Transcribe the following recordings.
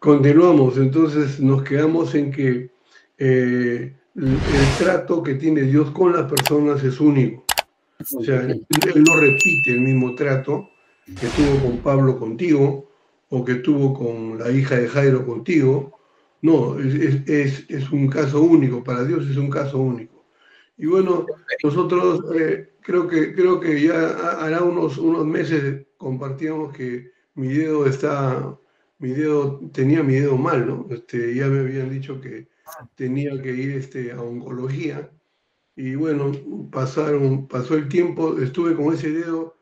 Continuamos, entonces nos quedamos en que el trato que tiene Dios con las personas es único. O sea, Él no repite el mismo trato que tuvo con Pablo contigo o que tuvo con la hija de Jairo contigo. No, es un caso único, para Dios es un caso único. Y bueno, nosotros creo que ya hará unos meses compartíamos que tenía mi dedo mal, ¿no? Ya me habían dicho que tenía que ir a oncología. Y bueno, pasó el tiempo, estuve con ese dedo,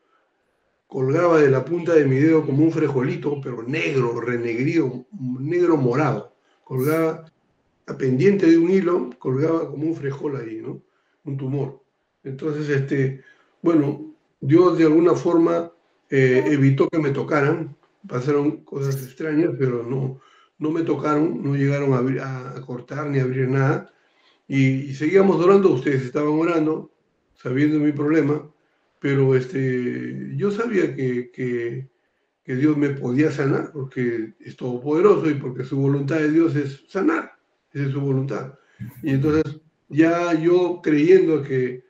colgaba de la punta de mi dedo como un frijolito, pero negro, renegrido, negro morado. Colgaba a pendiente de un hilo, colgaba como un frijol ahí, ¿no? Un tumor. Entonces, bueno, Dios de alguna forma evitó que me tocaran. Pasaron cosas extrañas, pero no me tocaron, no llegaron a cortar ni a abrir nada. Y seguíamos orando, ustedes estaban orando, sabiendo mi problema, pero yo sabía que Dios me podía sanar, porque es todopoderoso y porque su voluntad de Dios es sanar, esa es su voluntad. Y entonces ya yo creyendo que,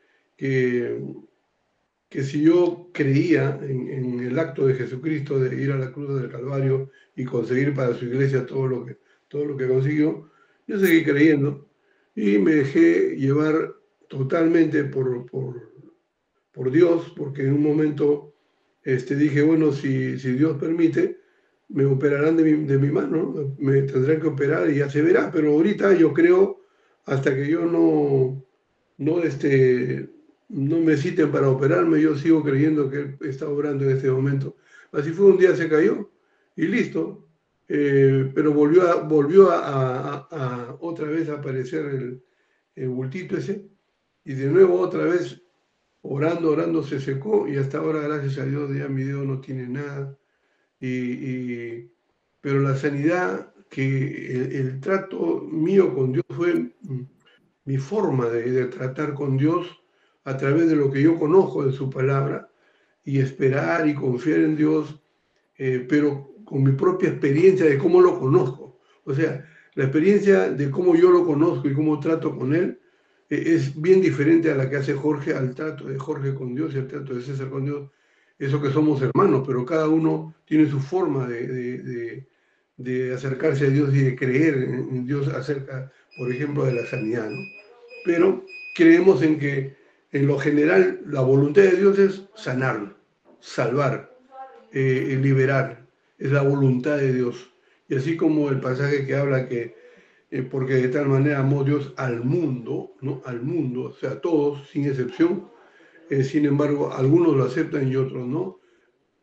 que si yo creía en el acto de Jesucristo de ir a la cruz del Calvario y conseguir para su iglesia todo lo que consiguió, yo seguí creyendo y me dejé llevar totalmente por Dios, porque en un momento dije, bueno, si Dios permite, me operarán de mi mano, ¿no? Me tendrán que operar y ya se verá, pero ahorita yo creo, hasta que yo no, no me citen para operarme, yo sigo creyendo que Él está obrando en este momento. Así fue, un día se cayó y listo, pero volvió a otra vez a aparecer el bultito ese, y de nuevo otra vez orando se secó y hasta ahora, gracias a Dios, ya mi dedo no tiene nada. Pero la sanidad, que el trato mío con Dios fue mi forma de tratar con Dios a través de lo que yo conozco de su palabra y esperar y confiar en Dios, pero con mi propia experiencia de cómo lo conozco. O sea, la experiencia de cómo yo lo conozco y cómo trato con Él es bien diferente a la que hace Jorge, al trato de Jorge con Dios y al trato de César con Dios. Eso que somos hermanos, pero cada uno tiene su forma de acercarse a Dios y de creer en Dios acerca, por ejemplo, de la sanidad, ¿no? Pero creemos en que, en lo general, la voluntad de Dios es sanar, salvar, liberar, es la voluntad de Dios. Y así como el pasaje que habla que, porque de tal manera amó Dios al mundo, ¿no? Al mundo, o sea, todos, sin excepción, sin embargo, algunos lo aceptan y otros no,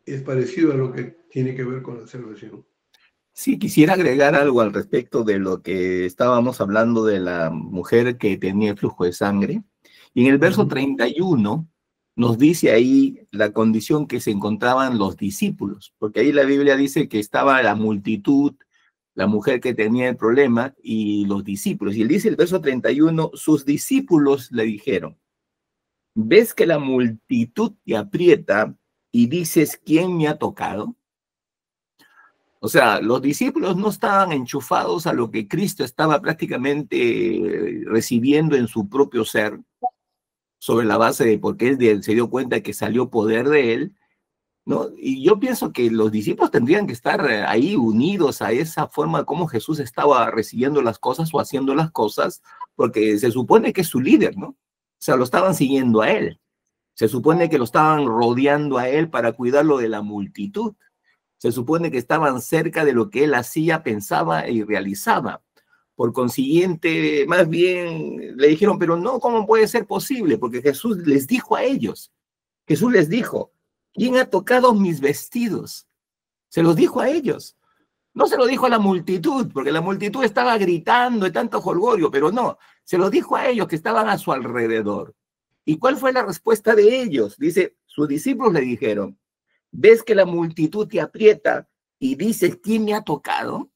es parecido a lo que tiene que ver con la salvación. Sí, quisiera agregar algo al respecto de lo que estábamos hablando de la mujer que tenía el flujo de sangre. Y en el verso 31 nos dice ahí la condición que se encontraban los discípulos, porque ahí la Biblia dice que estaba la multitud, la mujer que tenía el problema y los discípulos. Y él dice el verso 31, sus discípulos le dijeron, ¿ves que la multitud te aprieta y dices, ¿quién me ha tocado? O sea, los discípulos no estaban enchufados a lo que Cristo estaba prácticamente recibiendo en su propio ser, sobre la base de porque él se dio cuenta que salió poder de él, ¿no? Y yo pienso que los discípulos tendrían que estar ahí unidos a esa forma como Jesús estaba recibiendo las cosas o haciendo las cosas, porque se supone que es su líder, ¿no? O sea, lo estaban siguiendo a él. Se supone que lo estaban rodeando a él para cuidarlo de la multitud. Se supone que estaban cerca de lo que él hacía, pensaba y realizaba. Por consiguiente, más bien le dijeron, pero no, ¿cómo puede ser posible? Porque Jesús les dijo a ellos, Jesús les dijo, ¿quién ha tocado mis vestidos? Se los dijo a ellos. No se lo dijo a la multitud, porque la multitud estaba gritando de tanto jolgorio, pero no, se lo dijo a ellos que estaban a su alrededor. ¿Y cuál fue la respuesta de ellos? Dice, sus discípulos le dijeron, ¿ves que la multitud te aprieta y dices, ¿quién me ha tocado?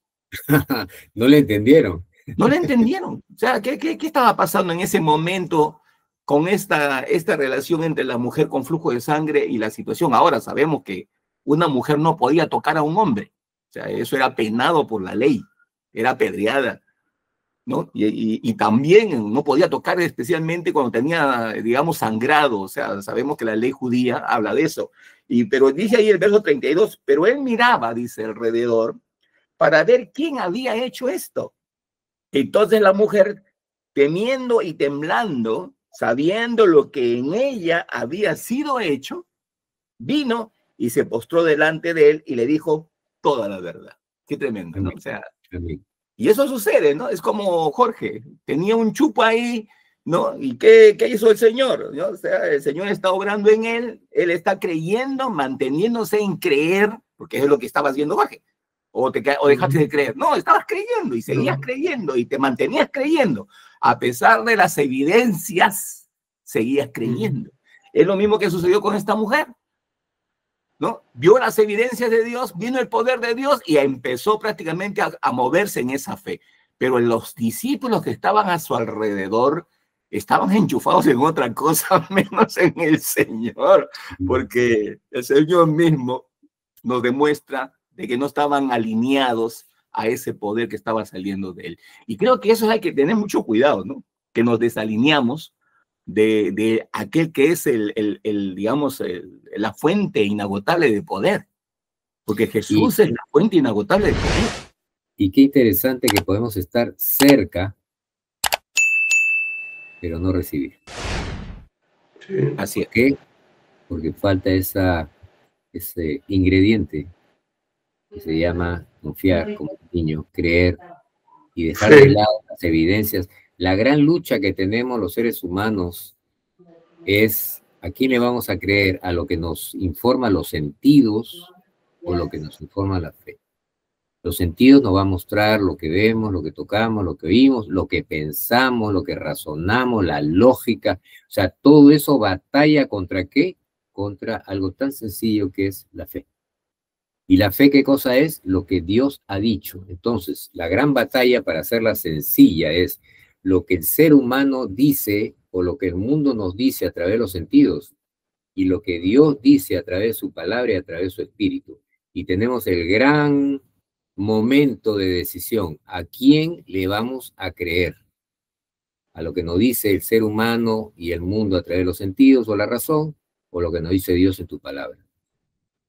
No le entendieron. No le entendieron. O sea, ¿qué estaba pasando en ese momento con esta relación entre la mujer con flujo de sangre y la situación? Ahora sabemos que una mujer no podía tocar a un hombre. O sea, eso era penado por la ley, era apedreada, ¿no? Y también no podía tocar especialmente cuando tenía, digamos, sangrado. O sea, sabemos que la ley judía habla de eso. Pero dice ahí el verso 32, pero él miraba, dice, alrededor, para ver quién había hecho esto. Entonces la mujer, temiendo y temblando, sabiendo lo que en ella había sido hecho, vino y se postró delante de él y le dijo toda la verdad. Qué tremendo, ¿no? O sea, y eso sucede, ¿no? Es como Jorge, tenía un chupo ahí, ¿no? ¿Y qué hizo el Señor? ¿No? O sea, el Señor está obrando en él está creyendo, manteniéndose en creer, porque es lo que estaba haciendo Jorge. O dejaste de creer. No, estabas creyendo y seguías creyendo y te mantenías creyendo. A pesar de las evidencias, seguías creyendo. Es lo mismo que sucedió con esta mujer, ¿no? Vio las evidencias de Dios, vino el poder de Dios y empezó prácticamente a moverse en esa fe. Pero los discípulos que estaban a su alrededor estaban enchufados en otra cosa, menos en el Señor, porque el Señor mismo nos demuestra de que no estaban alineados a ese poder que estaba saliendo de él. Y creo que eso hay que tener mucho cuidado, ¿no? Que nos desalineamos de aquel que es digamos, la fuente inagotable de poder. Porque Jesús es la fuente inagotable de poder. Y qué interesante que podemos estar cerca, pero no recibir. Sí. Así es. ¿Por qué? Porque falta ese ingrediente que se llama confiar como niño, creer y dejar de lado las evidencias. La gran lucha que tenemos los seres humanos es a quién le vamos a creer, a lo que nos informa los sentidos o lo que nos informa la fe. Los sentidos nos va a mostrar lo que vemos, lo que tocamos, lo que oímos, lo que pensamos, lo que razonamos, la lógica. O sea, todo eso batalla ¿contra qué? Contra algo tan sencillo que es la fe. ¿Y la fe qué cosa es? Lo que Dios ha dicho. Entonces, la gran batalla, para hacerla sencilla, es lo que el ser humano dice o lo que el mundo nos dice a través de los sentidos y lo que Dios dice a través de su palabra y a través de su espíritu. Y tenemos el gran momento de decisión. ¿A quién le vamos a creer? ¿A lo que nos dice el ser humano y el mundo a través de los sentidos o la razón? ¿O lo que nos dice Dios en tu palabra?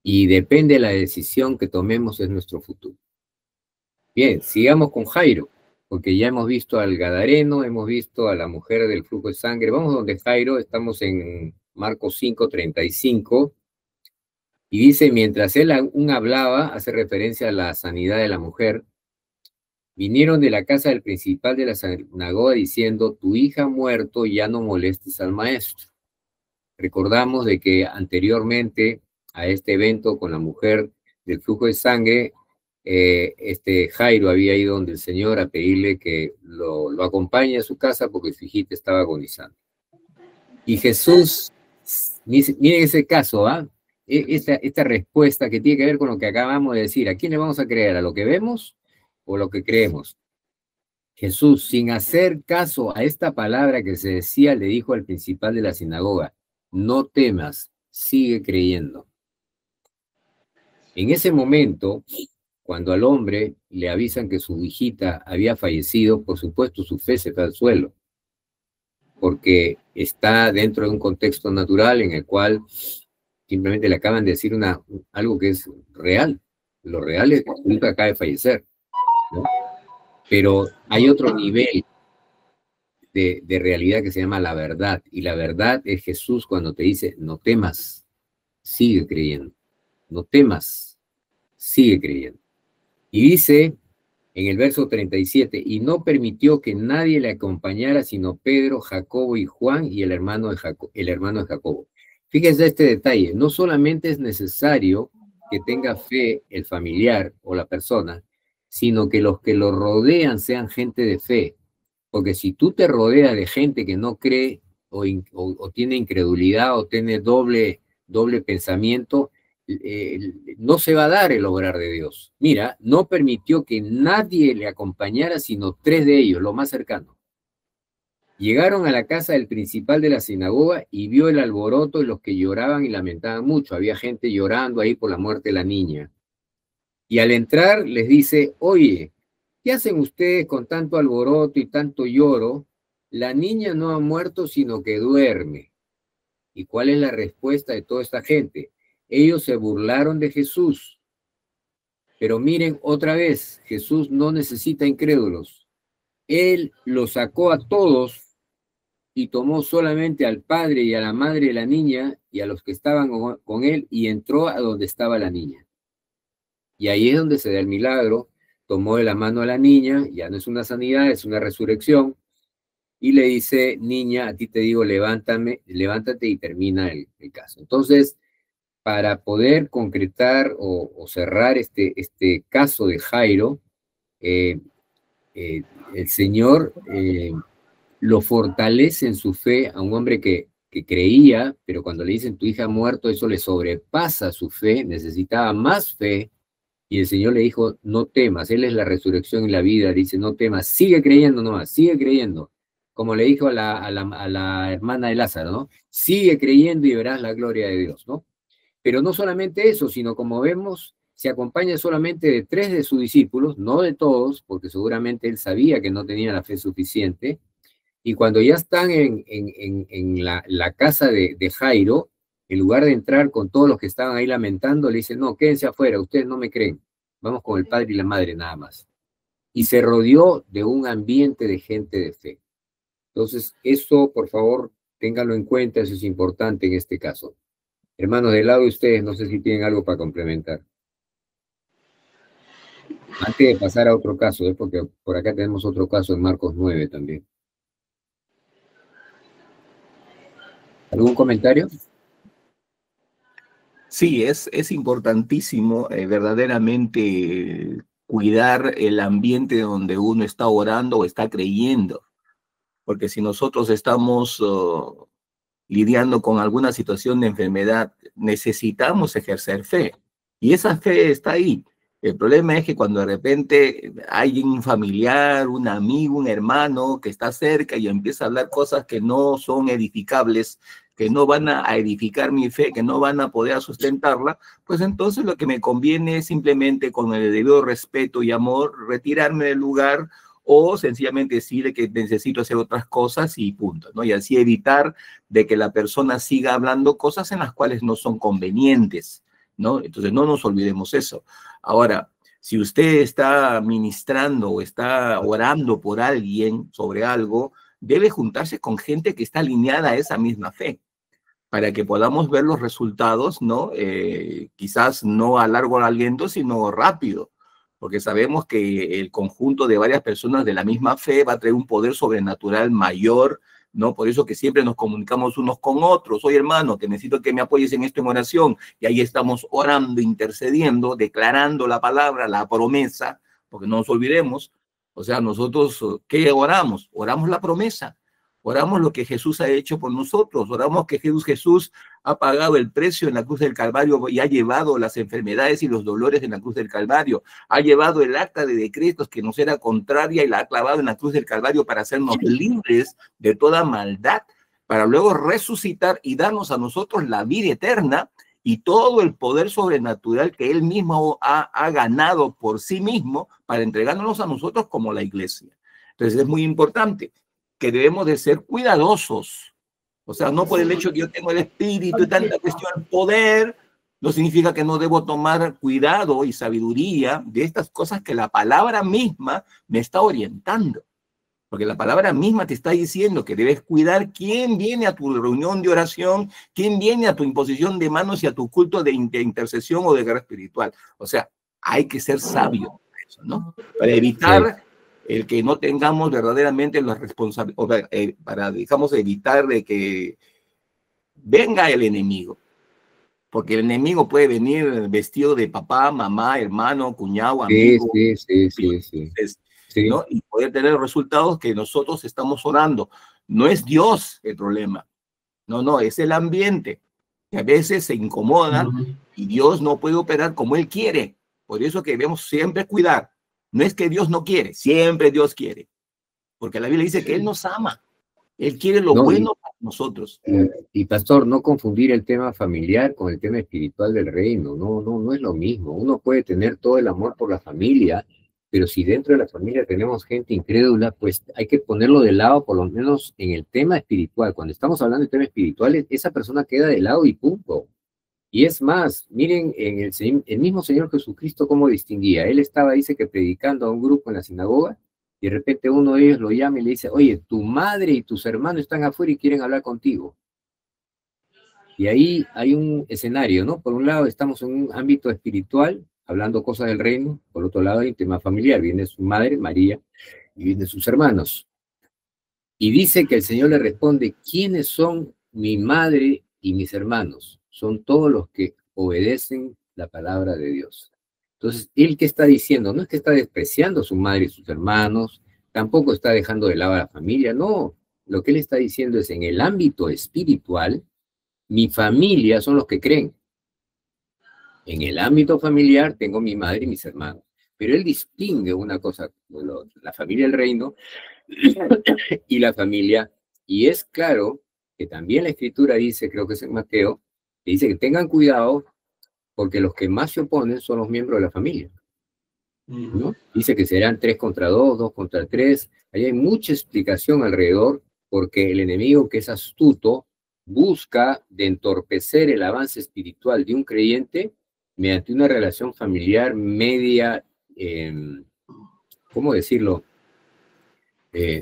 Y depende de la decisión que tomemos es nuestro futuro. Bien, sigamos con Jairo, porque ya hemos visto al Gadareno, hemos visto a la mujer del flujo de sangre. Vamos donde Jairo, estamos en Marcos 5:35, y dice, mientras él aún hablaba, hace referencia a la sanidad de la mujer, vinieron de la casa del principal de la sinagoga diciendo, tu hija ha muerto, ya no molestes al maestro. Recordamos de que anteriormente a este evento con la mujer del flujo de sangre, Jairo había ido donde el Señor a pedirle que lo acompañe a su casa porque su hijita estaba agonizando. Y Jesús, miren ese caso, esta respuesta que tiene que ver con lo que acabamos de decir. ¿A quién le vamos a creer? ¿A lo que vemos o lo que creemos? Jesús, sin hacer caso a esta palabra que se decía, le dijo al principal de la sinagoga, no temas, sigue creyendo. En ese momento, cuando al hombre le avisan que su hijita había fallecido, por supuesto su fe se fue al suelo, porque está dentro de un contexto natural en el cual simplemente le acaban de decir algo que es real. Lo real es que su hija acaba de fallecer, ¿no? Pero hay otro nivel de realidad que se llama la verdad, y la verdad es Jesús cuando te dice, no temas, sigue creyendo. No temas, sigue creyendo. Y dice en el verso 37, y no permitió que nadie le acompañara sino Pedro, Jacobo y Juan y el hermano de Jacobo. Fíjense este detalle, no solamente es necesario que tenga fe el familiar o la persona, sino que los que lo rodean sean gente de fe. Porque si tú te rodeas de gente que no cree o tiene incredulidad o tiene doble pensamiento, no se va a dar el obrar de Dios. Mira, no permitió que nadie le acompañara sino 3 de ellos, lo más cercano. Llegaron a la casa del principal de la sinagoga y vio el alboroto y los que lloraban y lamentaban mucho. Había gente llorando ahí por la muerte de la niña. Y al entrar les dice, oye, ¿qué hacen ustedes con tanto alboroto y tanto lloro? La niña no ha muerto, sino que duerme. ¿Y cuál es la respuesta de toda esta gente? Ellos se burlaron de Jesús. Pero miren otra vez, Jesús no necesita incrédulos. Él los sacó a todos y tomó solamente al padre y a la madre de la niña y a los que estaban con él y entró a donde estaba la niña. Y ahí es donde se da el milagro. Tomó de la mano a la niña, ya no es una sanidad, es una resurrección, y le dice, niña, a ti te digo, levántate y termina el caso. Entonces, para poder concretar o cerrar este caso de Jairo, el Señor lo fortalece en su fe a un hombre que creía, pero cuando le dicen tu hija ha muerto, eso le sobrepasa su fe, necesitaba más fe, y el Señor le dijo, no temas, Él es la resurrección y la vida, dice, no temas, sigue creyendo nomás, sigue creyendo, como le dijo a la hermana de Lázaro, ¿no? Sigue creyendo y verás la gloria de Dios, ¿no? Pero no solamente eso, sino como vemos, se acompaña solamente de 3 de sus discípulos, no de todos, porque seguramente él sabía que no tenía la fe suficiente, y cuando ya están en la casa de Jairo, en lugar de entrar con todos los que estaban ahí lamentando, le dicen, no, quédense afuera, ustedes no me creen, vamos con el padre y la madre nada más. Y se rodeó de un ambiente de gente de fe. Entonces, eso, por favor, ténganlo en cuenta, eso es importante en este caso. Hermanos, del lado de ustedes, no sé si tienen algo para complementar. Antes de pasar a otro caso, porque por acá tenemos otro caso en Marcos 9 también. ¿Algún comentario? Sí, es importantísimo verdaderamente cuidar el ambiente donde uno está orando o está creyendo, porque si nosotros estamos lidiando con alguna situación de enfermedad, necesitamos ejercer fe, y esa fe está ahí. El problema es que cuando de repente hay un familiar, un amigo, un hermano que está cerca y empieza a hablar cosas que no son edificables, que no van a edificar mi fe, que no van a poder sustentarla, pues entonces lo que me conviene es simplemente con el debido respeto y amor retirarme del lugar o sencillamente decirle que necesito hacer otras cosas y punto, ¿no? Y así evitar de que la persona siga hablando cosas en las cuales no son convenientes, ¿no? Entonces no nos olvidemos eso. Ahora, si usted está ministrando o está orando por alguien sobre algo, debe juntarse con gente que está alineada a esa misma fe, para que podamos ver los resultados, ¿no? Quizás no a largo aliento, sino rápido, porque sabemos que el conjunto de varias personas de la misma fe va a traer un poder sobrenatural mayor, ¿no? Por eso que siempre nos comunicamos unos con otros. Oye, hermano, que necesito que me apoyes en esto en oración. Y ahí estamos orando, intercediendo, declarando la palabra, la promesa, porque no nos olvidemos. O sea, nosotros, ¿qué oramos? Oramos la promesa. Oramos lo que Jesús ha hecho por nosotros. Oramos que Jesús ha pagado el precio en la cruz del Calvario y ha llevado las enfermedades y los dolores en la cruz del Calvario. Ha llevado el acta de decretos que nos era contraria y la ha clavado en la cruz del Calvario para hacernos libres de toda maldad, para luego resucitar y darnos a nosotros la vida eterna y todo el poder sobrenatural que Él mismo ha ganado por sí mismo para entregárnoslos a nosotros como la iglesia. Entonces es muy importante que debemos de ser cuidadosos. O sea, no por el hecho que yo tengo el espíritu y tanta cuestión, poder, no significa que no debo tomar cuidado y sabiduría de estas cosas que la palabra misma me está orientando. Porque la palabra misma te está diciendo que debes cuidar quién viene a tu reunión de oración, quién viene a tu imposición de manos y a tu culto de intercesión o de guerra espiritual. O sea, hay que ser sabio, ¿no? Para evitar el que no tengamos verdaderamente la responsabilidad, para, digamos, evitar de que venga el enemigo. Porque el enemigo puede venir vestido de papá, mamá, hermano, cuñado, amigo. Sí. ¿No? Y poder tener resultados que nosotros estamos orando. No es Dios el problema. No, es el ambiente. Que a veces se incomoda y Dios no puede operar como Él quiere. Por eso que debemos siempre cuidar. No es que Dios no quiere, siempre Dios quiere. Porque la Biblia dice que Él nos ama. Él quiere lo No, bueno para nosotros. y pastor, no confundir el tema familiar con el tema espiritual del reino. No es lo mismo. Uno puede tener todo el amor por la familia, pero si dentro de la familia tenemos gente incrédula, pues hay que ponerlo de lado, por lo menos en el tema espiritual. Cuando estamos hablando de temas espirituales, esa persona queda de lado y punto. Y es más, miren en el mismo Señor Jesucristo cómo distinguía. Él estaba, dice que predicando a un grupo en la sinagoga, y de repente uno de ellos lo llama y le dice, oye, tu madre y tus hermanos están afuera y quieren hablar contigo. Y ahí hay un escenario, ¿no? Por un lado estamos en un ámbito espiritual, hablando cosas del reino, por otro lado hay un tema familiar, viene su madre, María, y vienen sus hermanos. Y dice que el Señor le responde, ¿quiénes son mi madre y mis hermanos? Son todos los que obedecen la palabra de Dios. Entonces, ¿él qué está diciendo? No es que está despreciando a su madre y sus hermanos, tampoco está dejando de lado a la familia, no. Lo que él está diciendo es, en el ámbito espiritual, mi familia son los que creen. En el ámbito familiar tengo mi madre y mis hermanos. Pero él distingue una cosa, la familia del reino y la familia, y es claro que también la escritura dice, creo que es en Mateo, que dice que tengan cuidado porque los que más se oponen son los miembros de la familia, ¿no? Dice que serán 3 contra 2, 2 contra 3, ahí hay mucha explicación alrededor, porque el enemigo que es astuto busca de entorpecer el avance espiritual de un creyente mediante una relación familiar media, ¿cómo decirlo?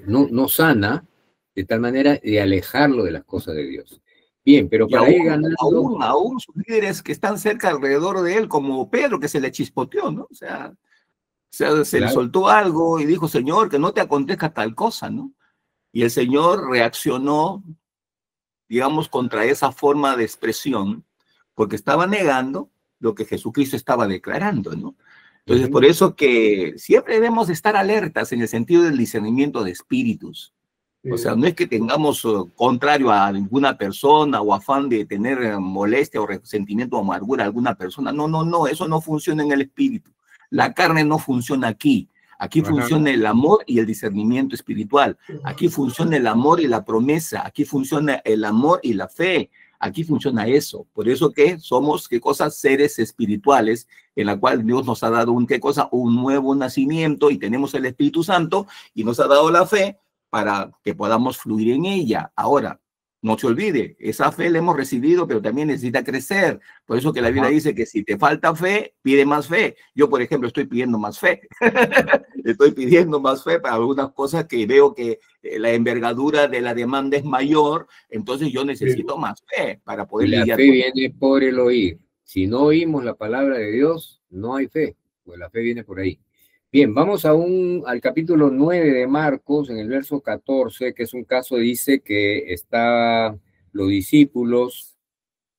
No sana, de tal manera de alejarlo de las cosas de Dios. Bien, pero para ir ganando... Aún sus líderes que están cerca alrededor de él, como Pedro, que se le chispoteó, ¿no? O sea, se le soltó algo y dijo, Señor, que no te acontezca tal cosa, ¿no? Y el Señor reaccionó, digamos, contra esa forma de expresión, porque estaba negando lo que Jesucristo estaba declarando, ¿no? Entonces, por eso que siempre debemos estar alertas en el sentido del discernimiento de espíritus. O sea, no es que tengamos contrario a ninguna persona o afán de tener molestia o resentimiento o amargura a alguna persona. No, eso no funciona en el espíritu. La carne no funciona aquí. Aquí funciona el amor y el discernimiento espiritual. Aquí funciona el amor y la promesa. Aquí funciona el amor y la fe. Aquí funciona eso. Por eso que somos, ¿qué cosa? Seres espirituales, en la cual Dios nos ha dado ¿qué cosa? Un nuevo nacimiento, y tenemos el Espíritu Santo y nos ha dado la fe para que podamos fluir en ella. Ahora, no se olvide, esa fe la hemos recibido, pero también necesita crecer. Por eso que la Biblia dice que si te falta fe, pide más fe. Yo, por ejemplo, estoy pidiendo más fe. Estoy pidiendo más fe para algunas cosas que veo que la envergadura de la demanda es mayor, entonces yo necesito más fe para poder lidiar. La fe viene por el oír. Si no oímos la palabra de Dios, no hay fe, pues la fe viene por ahí. Bien, vamos al capítulo 9 de Marcos, en el verso 14, que es un caso, dice que los discípulos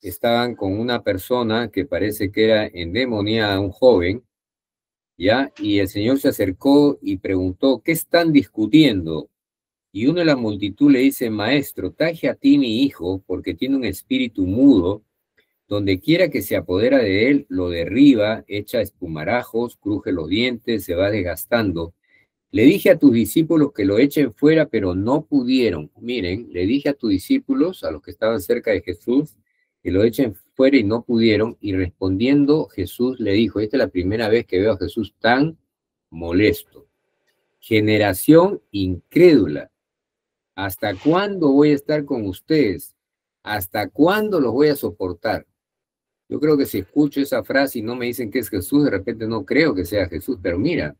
estaban con una persona que parece que era endemoniada, un joven, ¿ya? Y el Señor se acercó y preguntó, ¿qué están discutiendo? Y uno de la multitud le dice, Maestro, traje a ti mi hijo, porque tiene un espíritu mudo, donde quiera que se apodera de él, lo derriba, echa espumarajos, cruje los dientes, se va desgastando. Le dije a tus discípulos que lo echen fuera, pero no pudieron. Miren, le dije a tus discípulos, a los que estaban cerca de Jesús, que lo echen fuera y no pudieron. Y respondiendo, Jesús le dijo, esta es la primera vez que veo a Jesús tan molesto. Generación incrédula. ¿Hasta cuándo voy a estar con ustedes? ¿Hasta cuándo los voy a soportar? Yo creo que si escucho esa frase y no me dicen que es Jesús, de repente no creo que sea Jesús, pero mira,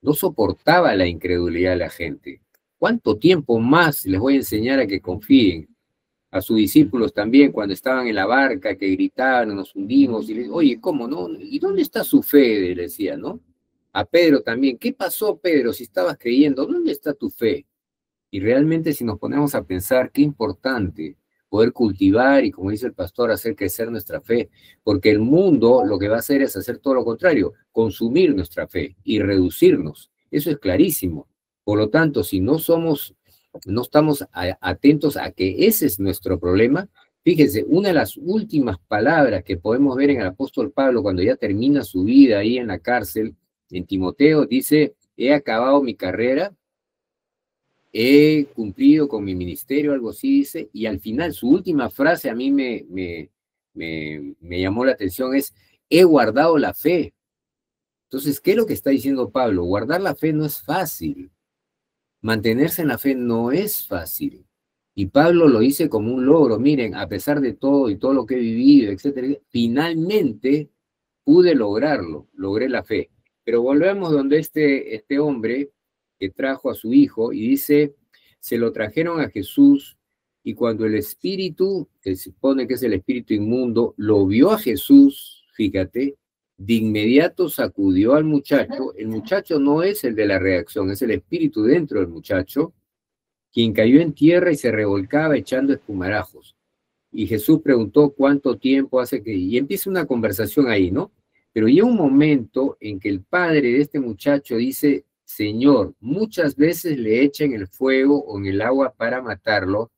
no soportaba la incredulidad de la gente. ¿Cuánto tiempo más les voy a enseñar a que confíen? A sus discípulos también, cuando estaban en la barca, que gritaban, nos hundimos, y les, oye, ¿cómo no? ¿Y dónde está su fe? Le decía, ¿no? A Pedro también, ¿qué pasó, Pedro, si estabas creyendo? ¿Dónde está tu fe? Y realmente si nos ponemos a pensar, qué importante poder cultivar y, como dice el pastor, hacer crecer nuestra fe, porque el mundo lo que va a hacer es hacer todo lo contrario, consumir nuestra fe y reducirnos. Eso es clarísimo. Por lo tanto, si no estamos atentos a que ese es nuestro problema, fíjense, una de las últimas palabras que podemos ver en el apóstol Pablo cuando ya termina su vida ahí en la cárcel, en Timoteo, dice, he acabado mi carrera, he cumplido con mi ministerio, algo así dice, y al final su última frase a mí me llamó la atención, es, he guardado la fe. Entonces, ¿qué es lo que está diciendo Pablo? Guardar la fe no es fácil. Mantenerse en la fe no es fácil. Y Pablo lo dice como un logro. Miren, a pesar de todo y todo lo que he vivido, etcétera, finalmente pude lograrlo, logré la fe. Pero volvemos donde este hombre que trajo a su hijo y dice, se lo trajeron a Jesús y cuando el espíritu, que se supone que es el espíritu inmundo, lo vio a Jesús, fíjate, de inmediato sacudió al muchacho. El muchacho no es el de la reacción, es el espíritu dentro del muchacho, quien cayó en tierra y se revolcaba echando espumarajos. Y Jesús preguntó cuánto tiempo hace que... Y empieza una conversación ahí, ¿no? Pero llega un momento en que el padre de este muchacho dice, Señor, muchas veces le echan el fuego o en el agua para matarlo.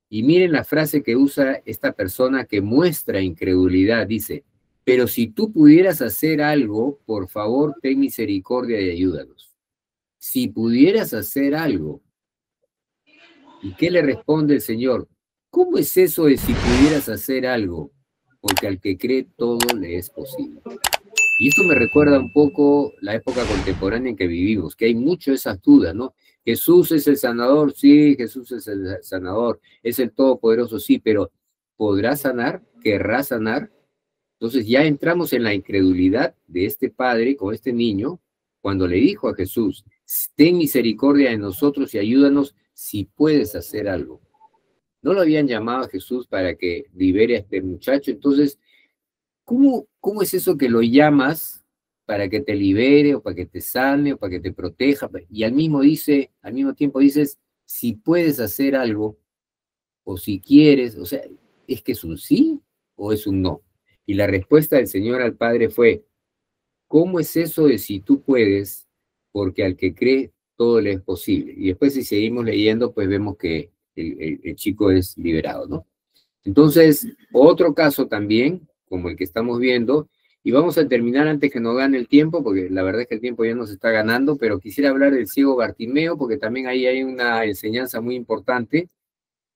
Y miren la frase que usa esta persona que muestra incredulidad. Dice, pero si tú pudieras hacer algo, por favor, ten misericordia y ayúdanos. Si pudieras hacer algo. ¿Y qué le responde el Señor? ¿Cómo es eso de si pudieras hacer algo? Porque al que cree todo le es posible. Y esto me recuerda un poco la época contemporánea en que vivimos, que hay mucho esas dudas, ¿no? Jesús es el sanador, sí, Jesús es el sanador, es el todopoderoso, sí, pero ¿podrá sanar? ¿Querrá sanar? Entonces ya entramos en la incredulidad de este padre con este niño, cuando le dijo a Jesús, ten misericordia de nosotros y ayúdanos si puedes hacer algo. No lo habían llamado a Jesús para que libere a este muchacho, entonces, ¿cómo es eso que lo llamas para que te libere o para que te sane o para que te proteja? Y al mismo tiempo dices, si puedes hacer algo o si quieres, o sea, ¿es que es un sí o es un no? Y la respuesta del Señor al Padre fue, ¿cómo es eso de si tú puedes? Porque al que cree, todo le es posible. Y después si seguimos leyendo, pues vemos que el chico es liberado, ¿no? Entonces, otro caso también, como el que estamos viendo, y vamos a terminar antes que nos gane el tiempo, porque la verdad es que el tiempo ya nos está ganando, pero quisiera hablar del ciego Bartimeo, porque también ahí hay una enseñanza muy importante.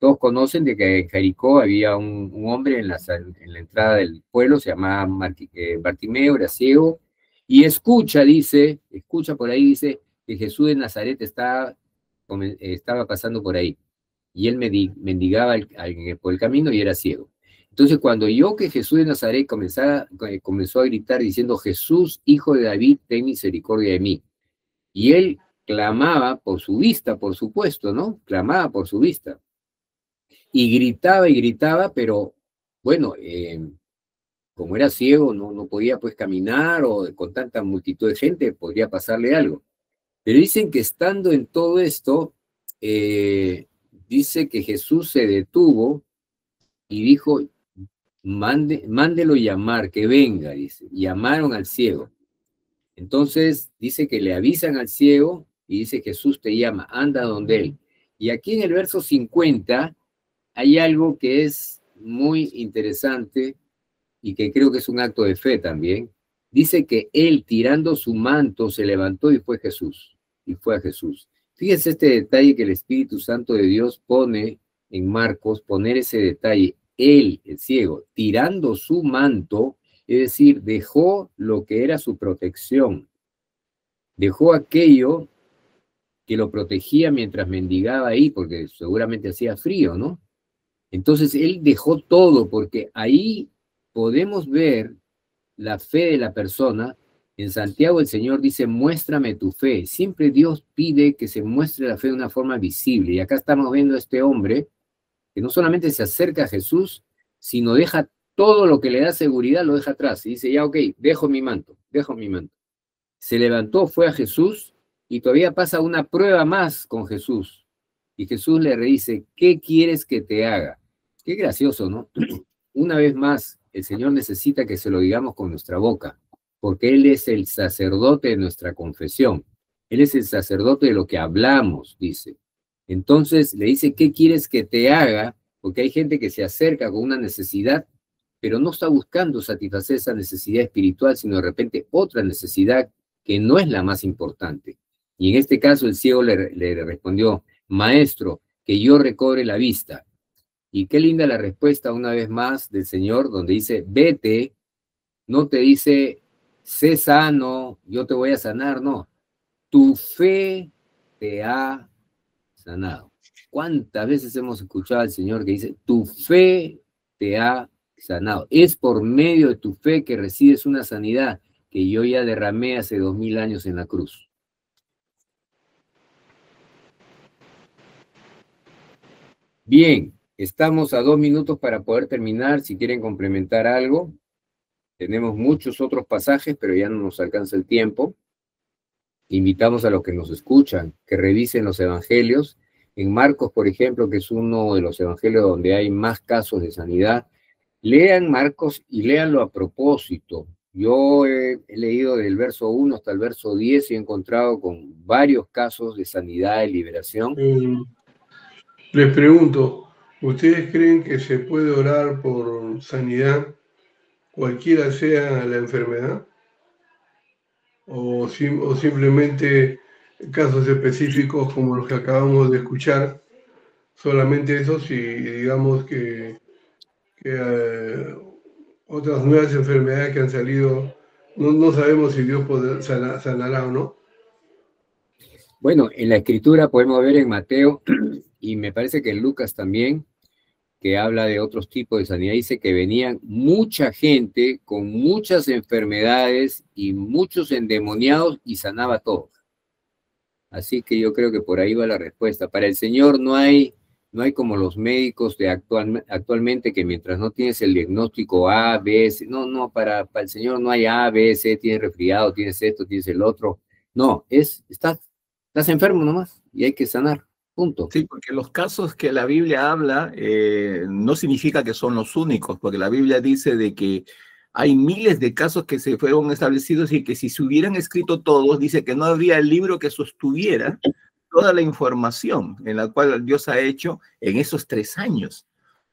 Todos conocen de que en Jericó había un hombre en la entrada del pueblo, se llamaba Bartimeo, era ciego, y escucha por ahí, dice que Jesús de Nazaret estaba pasando por ahí, y él mendigaba por el camino y era ciego. Entonces cuando oyó que Jesús de Nazaret comenzó a gritar diciendo, Jesús, hijo de David, ten misericordia de mí. Y él clamaba por su vista, por supuesto, ¿no? Clamaba por su vista. Y gritaba, pero bueno, como era ciego, no podía pues caminar o con tanta multitud de gente podría pasarle algo. Pero dicen que estando en todo esto, dice que Jesús se detuvo y dijo, mándelo llamar, que venga, dice. Y llamaron al ciego. Entonces dice que le avisan al ciego y dice, Jesús te llama, anda donde él. Y aquí en el verso 50 hay algo que es muy interesante y que creo que es un acto de fe también. Dice que él, tirando su manto, se levantó y fue a Jesús. Fíjense este detalle que el Espíritu Santo de Dios pone en Marcos, poner ese detalle. Él, el ciego, tirando su manto, es decir, dejó lo que era su protección. Dejó aquello que lo protegía mientras mendigaba ahí, porque seguramente hacía frío, ¿no? Entonces él dejó todo, porque ahí podemos ver la fe de la persona. En Santiago el Señor dice, muéstrame tu fe. Siempre Dios pide que se muestre la fe de una forma visible. Y acá estamos viendo a este hombre que no solamente se acerca a Jesús, sino deja todo lo que le da seguridad, lo deja atrás. Y dice, ya ok, dejo mi manto. Se levantó, fue a Jesús y todavía pasa una prueba más con Jesús. Y Jesús le dice, ¿qué quieres que te haga? Qué gracioso, ¿no? Una vez más, el Señor necesita que se lo digamos con nuestra boca, porque Él es el sacerdote de nuestra confesión. Él es el sacerdote de lo que hablamos, dice. Entonces le dice, ¿qué quieres que te haga? Porque hay gente que se acerca con una necesidad, pero no está buscando satisfacer esa necesidad espiritual, sino de repente otra necesidad que no es la más importante. Y en este caso el ciego le respondió, Maestro, que yo recobre la vista. Y qué linda la respuesta una vez más del Señor, donde dice, vete, no te dice, sé sano, yo te voy a sanar, no. Tu fe te ha sanado. ¿Cuántas veces hemos escuchado al Señor que dice, tu fe te ha sanado? Es por medio de tu fe que recibes una sanidad que yo ya derramé hace 2000 años en la cruz. Bien, estamos a 2 minutos para poder terminar. Si quieren complementar algo, tenemos muchos otros pasajes, pero ya no nos alcanza el tiempo. Invitamos a los que nos escuchan que revisen los evangelios. En Marcos, por ejemplo, que es uno de los evangelios donde hay más casos de sanidad, lean Marcos y léanlo a propósito. Yo he leído del verso 1 hasta el verso 10 y he encontrado con varios casos de sanidad y liberación. Les pregunto, ¿ustedes creen que se puede orar por sanidad, cualquiera sea la enfermedad? ¿O simplemente casos específicos como los que acabamos de escuchar, solamente esos y digamos que otras nuevas enfermedades que han salido, no sabemos si Dios sanará o no? Bueno, en la Escritura podemos ver en Mateo, y me parece que en Lucas también, que habla de otros tipos de sanidad, dice que venían mucha gente con muchas enfermedades y muchos endemoniados y sanaba todo. Así que yo creo que por ahí va la respuesta. Para el Señor no hay como los médicos de actualmente que mientras no tienes el diagnóstico A, B, C, no, para el Señor no hay A, B, C, tienes resfriado, tienes esto, tienes el otro. No, estás enfermo nomás y hay que sanar. Punto. Sí, porque los casos que la Biblia habla no significa que son los únicos, porque la Biblia dice de que hay miles de casos que se fueron establecidos y que si se hubieran escrito todos, dice que no habría el libro que sostuviera toda la información en la cual Dios ha hecho en esos 3 años.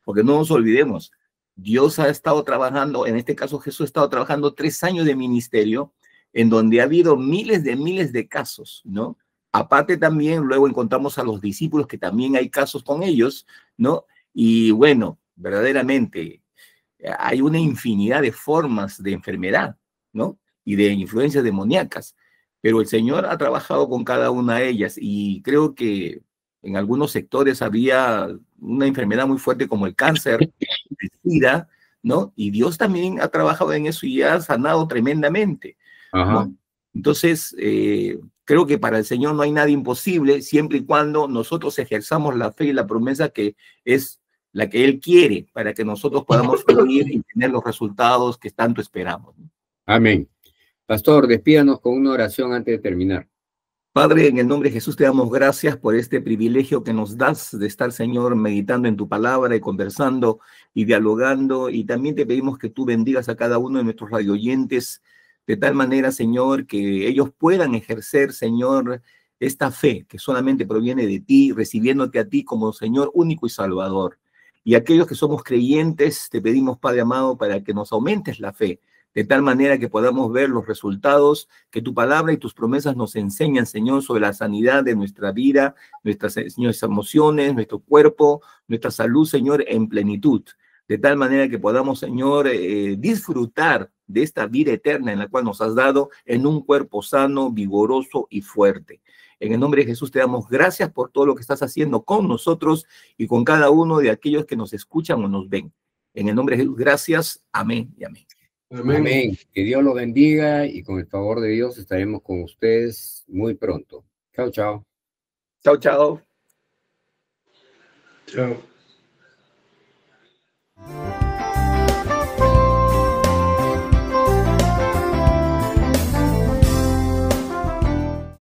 Porque no nos olvidemos, Dios ha estado trabajando, en este caso Jesús ha estado trabajando 3 años de ministerio en donde ha habido miles de casos, ¿no? Aparte también, luego encontramos a los discípulos que también hay casos con ellos, ¿no? Y bueno, verdaderamente hay una infinidad de formas de enfermedad, ¿no? Y de influencias demoníacas. Pero el Señor ha trabajado con cada una de ellas y creo que en algunos sectores había una enfermedad muy fuerte como el cáncer, el SIDA, ¿no? Y Dios también ha trabajado en eso y ha sanado tremendamente, ¿no? Entonces, creo que para el Señor no hay nada imposible, siempre y cuando nosotros ejerzamos la fe y la promesa que es la que Él quiere, para que nosotros podamos fluir y tener los resultados que tanto esperamos. Amén. Pastor, despídanos con una oración antes de terminar. Padre, en el nombre de Jesús te damos gracias por este privilegio que nos das de estar, Señor, meditando en tu palabra y conversando y dialogando. Y también te pedimos que tú bendigas a cada uno de nuestros radioyentes de tal manera, Señor, que ellos puedan ejercer, Señor, esta fe que solamente proviene de ti, recibiéndote a ti como Señor único y Salvador. Y aquellos que somos creyentes, te pedimos, Padre amado, para que nos aumentes la fe, de tal manera que podamos ver los resultados que tu palabra y tus promesas nos enseñan, Señor, sobre la sanidad de nuestra vida, nuestras emociones, nuestro cuerpo, nuestra salud, Señor, en plenitud. De tal manera que podamos, Señor, disfrutar de esta vida eterna en la cual nos has dado en un cuerpo sano, vigoroso y fuerte. En el nombre de Jesús te damos gracias por todo lo que estás haciendo con nosotros y con cada uno de aquellos que nos escuchan o nos ven. En el nombre de Jesús, gracias. Amén y amén. Amén. Amén. Que Dios los bendiga y con el favor de Dios estaremos con ustedes muy pronto. Chao, chao. Chao, chao. Chao.